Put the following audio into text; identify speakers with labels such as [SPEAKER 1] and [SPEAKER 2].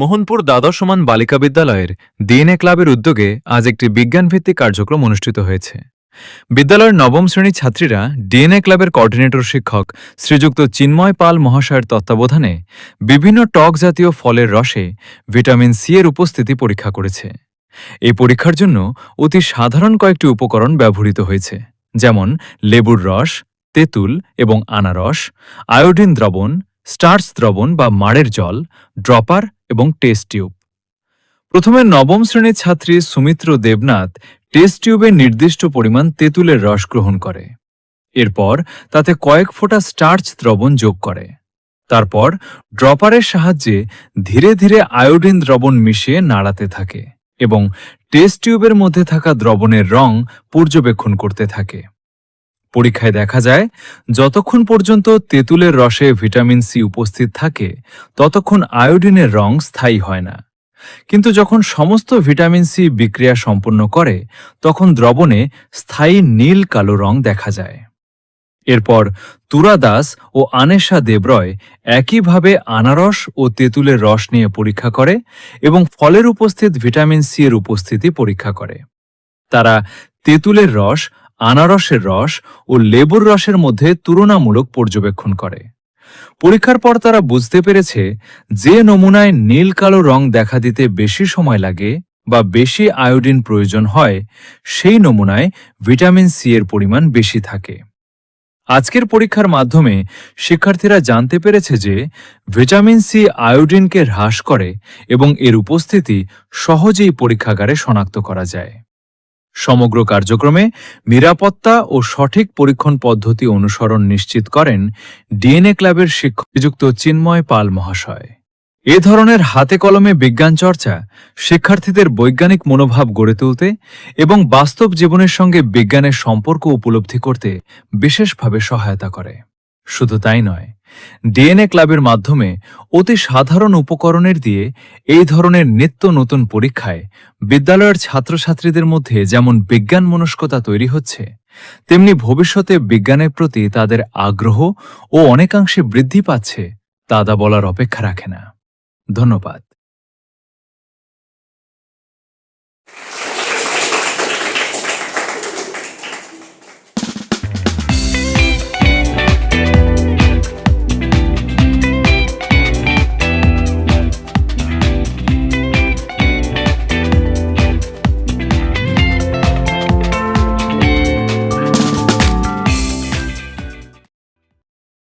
[SPEAKER 1] মোহনপুর দ্বাদশ সমান বালিকা বিদ্যালয়ের ডিএনএ ক্লাবের উদ্যোগে আজ একটি বিজ্ঞানভিত্তিক কার্যক্রম অনুষ্ঠিত হয়েছে। বিদ্যালয়ের নবম শ্রেণীর ছাত্রীরা ডিএনএ ক্লাবের কোঅর্ডিনেটর শিক্ষক শ্রীযুক্ত চিন্ময় পাল মহাশয়ের তত্ত্বাবধানে বিভিন্ন টক জাতীয় ফলের রসে ভিটামিন সি এর উপস্থিতি পরীক্ষা করেছে। এই পরীক্ষার জন্য অতি সাধারণ কয়েকটি উপকরণ ব্যবহৃত হয়েছে, যেমন লেবুর রস, তেঁতুল এবং আনারস, আয়োডিন দ্রবণ, স্টার্চ দ্রবণ বা মাড়ের জল, ড্রপার এবং টেস্ট টিউব। প্রথমে নবম শ্রেণীর ছাত্রী সুমিত্র দেবনাথ টেস্ট টিউবে নির্দিষ্ট পরিমাণ তেঁতুলের রস গ্রহণ করে। এরপর তাতে কয়েক ফোঁটা স্টার্চ দ্রবণ যোগ করে। তারপর ড্রপারের সাহায্যে ধীরে ধীরে আয়োডিন দ্রবণ মিশিয়ে নাড়াতে থাকে এবং টেস্ট টিউবের মধ্যে থাকা দ্রবণের রং পর্যবেক্ষণ করতে থাকে। পরীক্ষায় দেখা যায়, যতক্ষণ পর্যন্ত তেঁতুলের রসে ভিটামিন সি উপস্থিত থাকে ততক্ষণ আয়োডিনের রং স্থায়ী হয় না, কিন্তু যখন সমস্ত ভিটামিন সি বিক্রিয়া সম্পন্ন করে তখন দ্রবণে স্থায়ী নীল কালো রং দেখা যায়। এরপর তুরা দাস ও আনেশা দেবরয় একইভাবে আনারস ও তেঁতুলের রস নিয়ে পরীক্ষা করে এবং ফলের উপস্থিত ভিটামিন সি এর উপস্থিতি পরীক্ষা করে। তারা তেঁতুলের রস, আনারসের রস ও লেবুর রসের মধ্যে তুলনামূলক পর্যবেক্ষণ করে। পরীক্ষার পর তারা বুঝতে পেরেছে, যে নমুনায় নীল কালো রং দেখা দিতে বেশি সময় লাগে বা বেশি আয়োডিন প্রয়োজন হয়, সেই নমুনায় ভিটামিন সি এর পরিমাণ বেশি থাকে। আজকের পরীক্ষার মাধ্যমে শিক্ষার্থীরা জানতে পেরেছে যে ভিটামিন সি আয়োডিনকে হ্রাস করে এবং এর উপস্থিতি সহজেই পরীক্ষাগারে শনাক্ত করা যায়। সমগ্র কার্যক্রমে নিরাপত্তা ও সঠিক পরীক্ষণ পদ্ধতি অনুসরণ নিশ্চিত করেন ডিএনএ ক্লাবের শিক্ষক শ্রীযুক্ত চিন্ময় পাল মহাশয়। এ ধরনের হাতে কলমে বিজ্ঞান চর্চা শিক্ষার্থীদের বৈজ্ঞানিক মনোভাব গড়ে তুলতে এবং বাস্তব জীবনের সঙ্গে বিজ্ঞানের সম্পর্ক উপলব্ধি করতে বিশেষভাবে সহায়তা করে। শুধু তাই নয়, ডিএনএ ক্লাবের মাধ্যমে অতি সাধারণ উপকরণের দিয়ে এই ধরনের নিত্য নতুন পরীক্ষায় বিদ্যালয়ের ছাত্রছাত্রীদের মধ্যে যেমন বিজ্ঞান মনস্কতা তৈরি হচ্ছে, তেমনি ভবিষ্যতে বিজ্ঞানের প্রতি তাদের আগ্রহ ও অনেকাংশে বৃদ্ধি পাচ্ছে, তা বলার অপেক্ষা রাখে না। ধন্যবাদ।